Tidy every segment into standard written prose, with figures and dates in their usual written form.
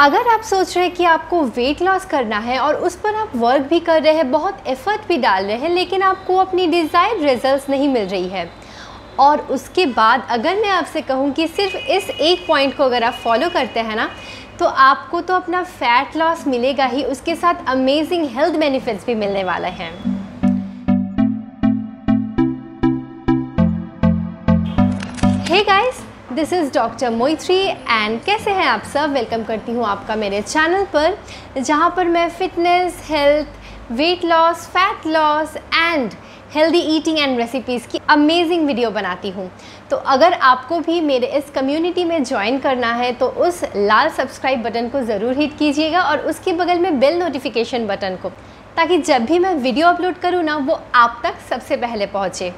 अगर आप सोच रहे हैं कि आपको वेट लॉस करना है और उस पर आप वर्क भी कर रहे हैं, बहुत एफर्ट भी डाल रहे हैं, लेकिन आपको अपनी डिज़ायर्ड रिजल्ट्स नहीं मिल रही है, और उसके बाद अगर मैं आपसे कहूँ कि सिर्फ इस एक पॉइंट को अगर आप फॉलो करते हैं ना, तो आपको तो अपना फैट लॉस मिलेगा ही, उसके साथ अमेजिंग हेल्थ बेनिफिट्स भी मिलने वाले हैं। Hey guys, this is doctor Moitri and कैसे हैं आप सब। वेलकम करती हूँ आपका मेरे चैनल पर, जहाँ पर मैं fitness, health, weight loss, fat loss and healthy eating and recipes की अमेजिंग वीडियो बनाती हूँ। तो अगर आपको भी मेरे इस कम्युनिटी में ज्वाइन करना है तो उस लाल सब्सक्राइब बटन को ज़रूर हिट कीजिएगा और उसके बगल में बेल नोटिफिकेशन बटन को, ताकि जब भी मैं वीडियो अपलोड करूँ ना, वो आप तक सबसे पहले पहुँचे।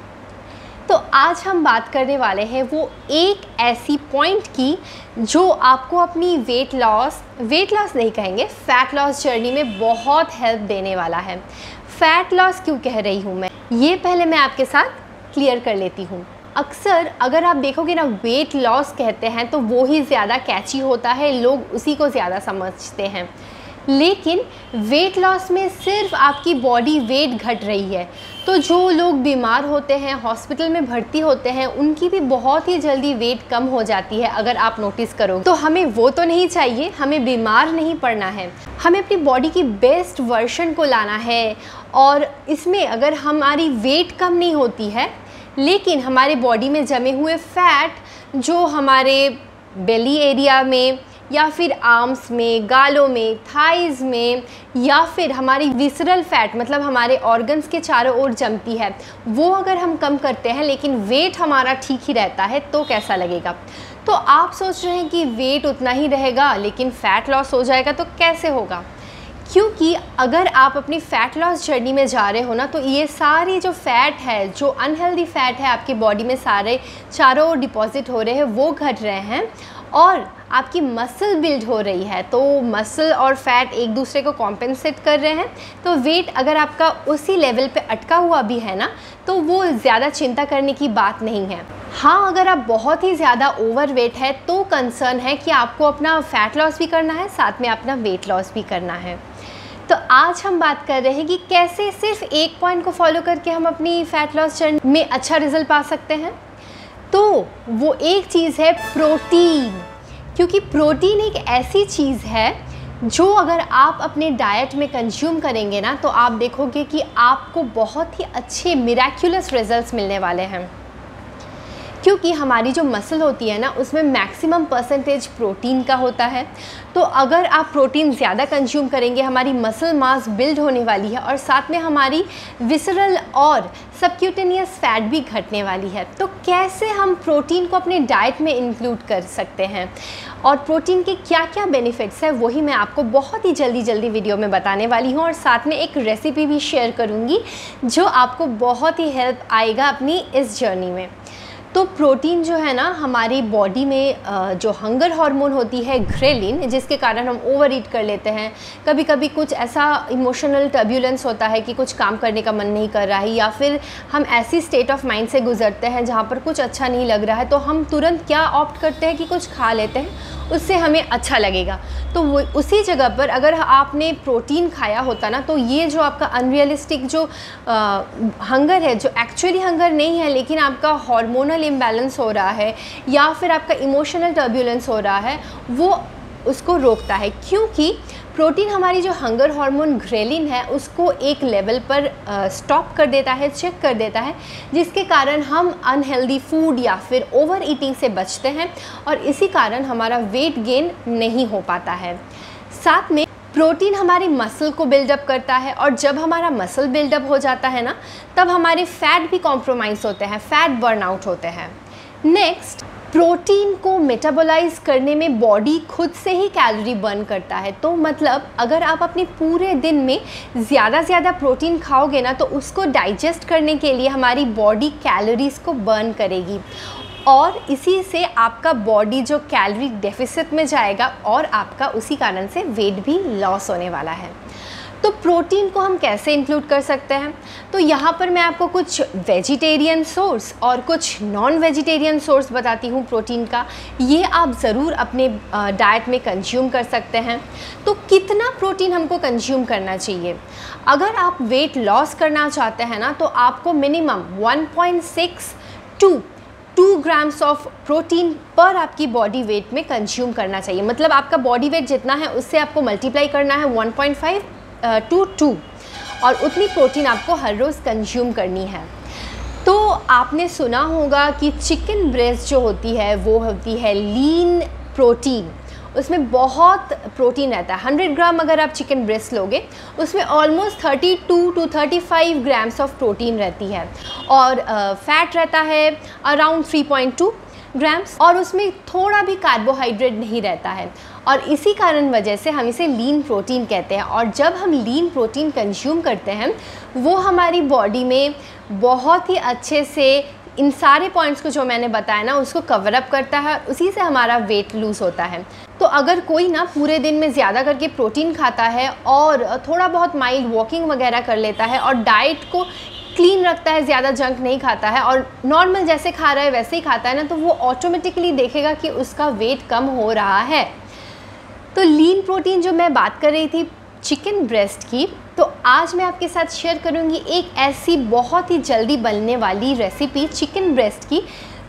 तो आज हम बात करने वाले हैं वो एक ऐसी पॉइंट की जो आपको अपनी वेट लॉस नहीं कहेंगे, फैट लॉस जर्नी में बहुत हेल्प देने वाला है। फैट लॉस क्यों कह रही हूँ मैं, ये पहले मैं आपके साथ क्लियर कर लेती हूँ। अक्सर अगर आप देखोगे ना, वेट लॉस कहते हैं तो वो ही ज़्यादा कैची होता है, लोग उसी को ज़्यादा समझते हैं। लेकिन वेट लॉस में सिर्फ आपकी बॉडी वेट घट रही है, तो जो लोग बीमार होते हैं, हॉस्पिटल में भर्ती होते हैं, उनकी भी बहुत ही जल्दी वेट कम हो जाती है। अगर आप नोटिस करो तो हमें वो तो नहीं चाहिए, हमें बीमार नहीं पड़ना है, हमें अपनी बॉडी की बेस्ट वर्जन को लाना है। और इसमें अगर हमारी वेट कम नहीं होती है, लेकिन हमारे बॉडी में जमे हुए फैट जो हमारे बेली एरिया में या फिर आर्म्स में, गालों में, थाइज़ में, या फिर हमारी विसरल फैट मतलब हमारे ऑर्गन्स के चारों ओर जमती है, वो अगर हम कम करते हैं लेकिन वेट हमारा ठीक ही रहता है, तो कैसा लगेगा। तो आप सोच रहे हैं कि वेट उतना ही रहेगा लेकिन फ़ैट लॉस हो जाएगा, तो कैसे होगा। क्योंकि अगर आप अपनी फ़ैट लॉस जर्नी में जा रहे हो ना, तो ये सारी जो फ़ैट है, जो अनहेल्दी फ़ैट है आपकी बॉडी में, सारे चारों ओर डिपॉजिट हो रहे हैं, वो घट रहे हैं और आपकी मसल बिल्ड हो रही है। तो मसल और फैट एक दूसरे को कॉम्पेंसेट कर रहे हैं। तो वेट अगर आपका उसी लेवल पे अटका हुआ भी है ना, तो वो ज़्यादा चिंता करने की बात नहीं है। हाँ, अगर आप बहुत ही ज़्यादा ओवर वेट है तो कंसर्न है कि आपको अपना फ़ैट लॉस भी करना है, साथ में अपना वेट लॉस भी करना है। तो आज हम बात कर रहे हैं कि कैसे सिर्फ एक पॉइंट को फॉलो करके हम अपनी फ़ैट लॉस जर्नी में अच्छा रिजल्ट पा सकते हैं। तो वो एक चीज़ है प्रोटीन, क्योंकि प्रोटीन एक ऐसी चीज़ है जो अगर आप अपने डाइट में कंज्यूम करेंगे ना, तो आप देखोगे कि आपको बहुत ही अच्छे मिराक्युलस रिजल्ट्स मिलने वाले हैं। क्योंकि हमारी जो मसल होती है ना, उसमें मैक्सिमम परसेंटेज प्रोटीन का होता है। तो अगर आप प्रोटीन ज़्यादा कंज्यूम करेंगे, हमारी मसल मास बिल्ड होने वाली है और साथ में हमारी विसरल और सबक्यूटेनियस फैट भी घटने वाली है। तो कैसे हम प्रोटीन को अपने डाइट में इंक्लूड कर सकते हैं और प्रोटीन के क्या क्या बेनिफिट्स हैं, वही मैं आपको बहुत ही जल्दी वीडियो में बताने वाली हूँ। और साथ में एक रेसिपी भी शेयर करूँगी जो आपको बहुत ही हेल्प आएगा अपनी इस जर्नी में। तो प्रोटीन जो है ना, हमारी बॉडी में जो हंगर हार्मोन होती है ग्रेलिन, जिसके कारण हम ओवर ईट कर लेते हैं। कभी कभी कुछ ऐसा इमोशनल टर्ब्यूलेंस होता है कि कुछ काम करने का मन नहीं कर रहा है, या फिर हम ऐसी स्टेट ऑफ माइंड से गुजरते हैं जहाँ पर कुछ अच्छा नहीं लग रहा है, तो हम तुरंत क्या ऑप्ट करते हैं कि कुछ खा लेते हैं, उससे हमें अच्छा लगेगा। तो वो उसी जगह पर अगर आपने प्रोटीन खाया होता ना, तो ये जो आपका अनरियलिस्टिक जो हंगर है, जो एक्चुअली हंगर नहीं है लेकिन आपका हार्मोनल इम्बैलेंस हो रहा है या फिर आपका इमोशनल टर्ब्यूलेंस हो रहा है, वो उसको रोकता है। क्योंकि प्रोटीन हमारी जो हंगर हार्मोन ग्रेलिन है, उसको एक लेवल पर स्टॉप कर देता है, चेक कर देता है, जिसके कारण हम अनहेल्दी फूड या फिर ओवर ईटिंग से बचते हैं और इसी कारण हमारा वेट गेन नहीं हो पाता है। साथ में प्रोटीन हमारी मसल को बिल्डअप करता है, और जब हमारा मसल बिल्डअप हो जाता है ना, तब हमारे फैट भी कॉम्प्रोमाइज़ होते हैं, फैट बर्नआउट होते हैं। नेक्स्ट, प्रोटीन को मेटाबोलाइज करने में बॉडी खुद से ही कैलोरी बर्न करता है। तो मतलब अगर आप अपने पूरे दिन में ज़्यादा प्रोटीन खाओगे ना, तो उसको डाइजेस्ट करने के लिए हमारी बॉडी कैलोरीज़ को बर्न करेगी और इसी से आपका बॉडी जो कैलोरी डेफिसिट में जाएगा और आपका उसी कारण से वेट भी लॉस होने वाला है। तो प्रोटीन को हम कैसे इंक्लूड कर सकते हैं? तो यहाँ पर मैं आपको कुछ वेजिटेरियन सोर्स और कुछ नॉन वेजिटेरियन सोर्स बताती हूँ प्रोटीन का। ये आप ज़रूर अपने डाइट में कंज्यूम कर सकते हैं। तो कितना प्रोटीन हमको कंज्यूम करना चाहिए? अगर आप वेट लॉस करना चाहते हैं ना, तो आपको minimum 1.6 to 2 grams of protein पर आपकी बॉडी वेट में कंज्यूम करना चाहिए। मतलब आपका बॉडी वेट जितना है उससे आपको मल्टीप्लाई करना है 1.5 टू 2, और उतनी प्रोटीन आपको हर रोज़ कंज्यूम करनी है। तो आपने सुना होगा कि चिकन ब्रेस्ट जो होती है वो होती है लीन प्रोटीन। उसमें बहुत प्रोटीन रहता है। 100 ग्राम अगर आप चिकन ब्रेस्ट लोगे उसमें almost 32 to 35 grams of protein रहती है, और फैट रहता है अराउंड 3.2 ग्राम्स, और उसमें थोड़ा भी कार्बोहाइड्रेट नहीं रहता है, और इसी कारण वजह से हम इसे लीन प्रोटीन कहते हैं। और जब हम लीन प्रोटीन कंज्यूम करते हैं वो हमारी बॉडी में बहुत ही अच्छे से इन सारे पॉइंट्स को जो मैंने बताया ना उसको कवर अप करता है, उसी से हमारा वेट लूज़ होता है। तो अगर कोई ना पूरे दिन में ज़्यादा करके प्रोटीन खाता है और थोड़ा बहुत माइल्ड वॉकिंग वगैरह कर लेता है और डाइट को क्लीन रखता है, ज़्यादा जंक नहीं खाता है और नॉर्मल जैसे खा रहा है वैसे ही खाता है ना, तो वो ऑटोमेटिकली देखेगा कि उसका वेट कम हो रहा है। तो लीन प्रोटीन जो मैं बात कर रही थी चिकन ब्रेस्ट की, तो आज मैं आपके साथ शेयर करूंगी एक ऐसी बहुत ही जल्दी बनने वाली रेसिपी चिकन ब्रेस्ट की,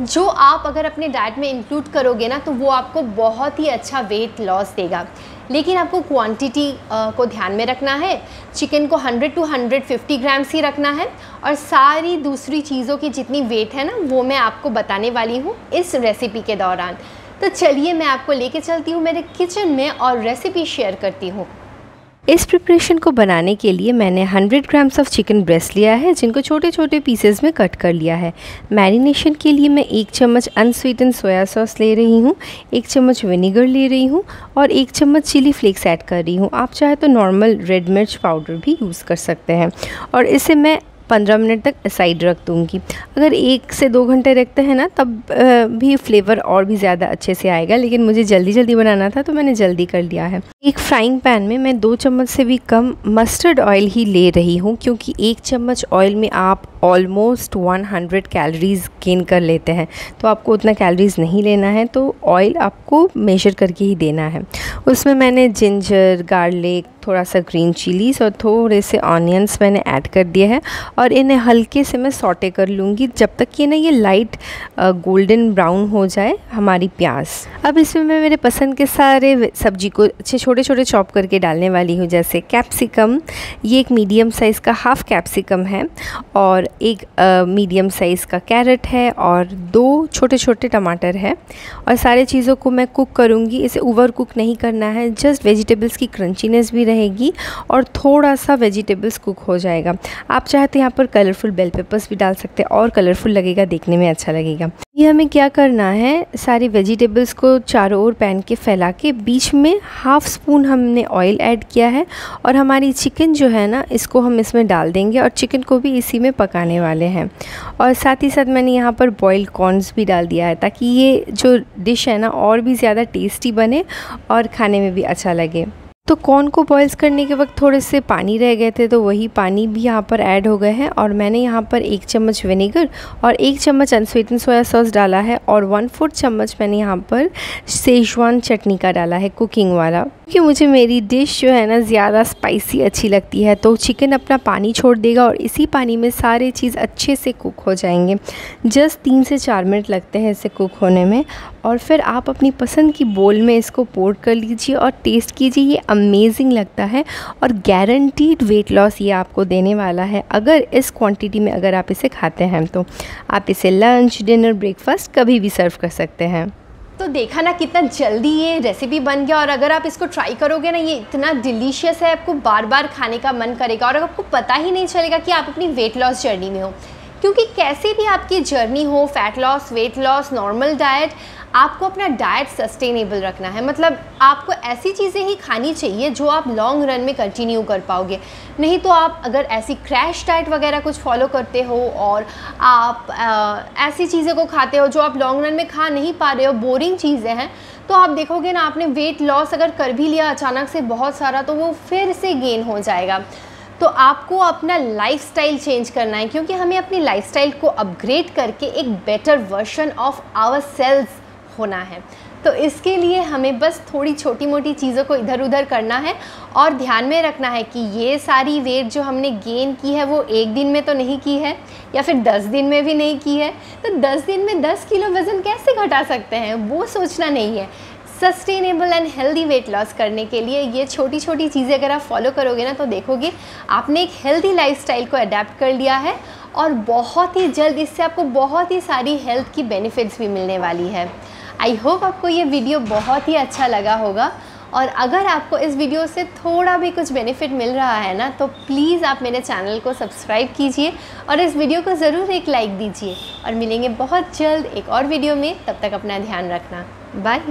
जो आप अगर अपने डाइट में इंक्लूड करोगे ना तो वो आपको बहुत ही अच्छा वेट लॉस देगा। लेकिन आपको क्वांटिटी को ध्यान में रखना है। चिकन को 100 टू 150 ग्राम्स ही रखना है, और सारी दूसरी चीज़ों की जितनी वेट है ना वो मैं आपको बताने वाली हूँ इस रेसिपी के दौरान। तो चलिए मैं आपको लेके चलती हूँ मेरे किचन में और रेसिपी शेयर करती हूँ। इस प्रिपरेशन को बनाने के लिए मैंने 100 ग्राम्स ऑफ चिकन ब्रेस्ट लिया है, जिनको छोटे छोटे पीसेस में कट कर लिया है। मैरिनेशन के लिए मैं 1 चम्मच अनस्वीटन सोया सॉस ले रही हूँ, 1 चम्मच विनेगर ले रही हूँ और 1 चम्मच चिली फ्लेक्स ऐड कर रही हूँ। आप चाहे तो नॉर्मल रेड मिर्च पाउडर भी यूज़ कर सकते हैं। और इसे मैं 15 मिनट तक साइड रख दूँगी। अगर 1 से 2 घंटे रखते हैं ना तब भी फ्लेवर और भी ज़्यादा अच्छे से आएगा, लेकिन मुझे जल्दी बनाना था तो मैंने जल्दी कर लिया है। एक फ्राइंग पैन में मैं 2 चम्मच से भी कम मस्टर्ड ऑयल ही ले रही हूँ, क्योंकि 1 चम्मच ऑयल में आप ऑलमोस्ट 100 कैलोरीज़ गेन कर लेते हैं, तो आपको उतना कैलोरीज़ नहीं लेना है, तो ऑयल आपको मेजर करके ही देना है। उसमें मैंने जिंजर, गार्लिक, थोड़ा सा ग्रीन चिलीज़ और थोड़े से ऑनियंस मैंने ऐड कर दिए हैं, और इन्हें हल्के से मैं सॉटे कर लूँगी जब तक कि ना ये लाइट गोल्डन ब्राउन हो जाए हमारी प्याज। अब इसमें मैं मेरे पसंद के सारे सब्जी को अच्छे छोटे छोटे चॉप करके डालने वाली हूँ। जैसे कैप्सिकम, ये एक मीडियम साइज़ का हाफ़ कैप्सिकम है, और एक मीडियम साइज़ का कैरेट है, और 2 छोटे छोटे टमाटर है। और सारे चीज़ों को मैं कुक करूँगी। इसे ओवर कुक नहीं करना है, जस्ट वेजिटेबल्स की क्रंचीनेस भी रहेगी और थोड़ा सा वेजिटेबल्स कुक हो जाएगा। आप चाहे तो यहाँ पर कलरफुल बेल पेपर्स भी डाल सकते हैं, और कलरफुल लगेगा, देखने में अच्छा लगेगा। ये हमें क्या करना है, सारी वेजिटेबल्स को चारों ओर पैन के फैला के बीच में 1/2 स्पून हमने ऑयल ऐड किया है, और हमारी चिकन जो है ना इसको हम इसमें डाल देंगे और चिकन को भी इसी में पकाने वाले हैं। और साथ ही साथ मैंने यहाँ पर बॉइल्ड कॉर्न्स भी डाल दिया है, ताकि ये जो डिश है ना और भी ज़्यादा टेस्टी बने और खाने में भी अच्छा लगे। तो कॉर्न को बॉइल्स करने के वक्त थोड़े से पानी रह गए थे, तो वही पानी भी यहाँ पर ऐड हो गए हैं, और मैंने यहाँ पर 1 चम्मच विनेगर और 1 चम्मच अनस्वीटेंड सोया सॉस डाला है, और 1/4 चम्मच मैंने यहाँ पर सेजवान चटनी का डाला है, कुकिंग वाला, क्योंकि मुझे मेरी डिश जो है ना ज़्यादा स्पाइसी अच्छी लगती है। तो चिकन अपना पानी छोड़ देगा और इसी पानी में सारे चीज़ अच्छे से कुक हो जाएंगे। जस्ट 3 से 4 मिनट लगते हैं इसे कुक होने में, और फिर आप अपनी पसंद की बोल में इसको पोर कर लीजिए और टेस्ट कीजिए। ये अमेजिंग लगता है और गारंटीड वेट लॉस ये आपको देने वाला है, अगर इस क्वांटिटी में अगर आप इसे खाते हैं तो। आप इसे लंच, डिनर, ब्रेकफास्ट कभी भी सर्व कर सकते हैं। तो देखा ना कितना जल्दी ये रेसिपी बन गया, और अगर आप इसको ट्राई करोगे ना ये इतना डिलीशियस है, आपको बार बार खाने का मन करेगा, और आपको पता ही नहीं चलेगा कि आप अपनी वेट लॉस जर्नी में हो। क्योंकि कैसे भी आपकी जर्नी हो, fat loss, weight loss, normal diet, आपको अपना डाइट सस्टेनेबल रखना है। मतलब आपको ऐसी चीज़ें ही खानी चाहिए जो आप लॉन्ग रन में कंटिन्यू कर पाओगे। नहीं तो आप अगर ऐसी क्रैश डाइट वगैरह कुछ फॉलो करते हो और आप ऐसी चीज़ें को खाते हो जो आप लॉन्ग रन में खा नहीं पा रहे हो, बोरिंग चीज़ें हैं, तो आप देखोगे ना, आपने वेट लॉस अगर कर भी लिया अचानक से बहुत सारा, तो वो फिर से गेन हो जाएगा। तो आपको अपना लाइफस्टाइल चेंज करना है, क्योंकि हमें अपनी लाइफस्टाइल को अपग्रेड करके एक better version of ourselves होना है। तो इसके लिए हमें बस थोड़ी छोटी मोटी चीज़ों को इधर उधर करना है और ध्यान में रखना है कि ये सारी वेट जो हमने गेन की है वो एक दिन में तो नहीं की है, या फिर 10 दिन में भी नहीं की है। तो 10 दिन में 10 किलो वज़न कैसे घटा सकते हैं, वो सोचना नहीं है। Sustainable and healthy weight loss करने के लिए ये छोटी छोटी चीज़ें अगर आप फॉलो करोगे ना, तो देखोगे आपने एक हेल्दी लाइफस्टाइल को अडेप्ट कर लिया है और बहुत ही जल्द इससे आपको बहुत ही सारी हेल्थ की बेनिफिट्स भी मिलने वाली है। आई होप आपको ये वीडियो बहुत ही अच्छा लगा होगा, और अगर आपको इस वीडियो से थोड़ा भी कुछ बेनिफिट मिल रहा है ना, तो प्लीज़ आप मेरे चैनल को सब्सक्राइब कीजिए और इस वीडियो को ज़रूर एक लाइक दीजिए। और मिलेंगे बहुत जल्द एक और वीडियो में, तब तक अपना ध्यान रखना। बाय।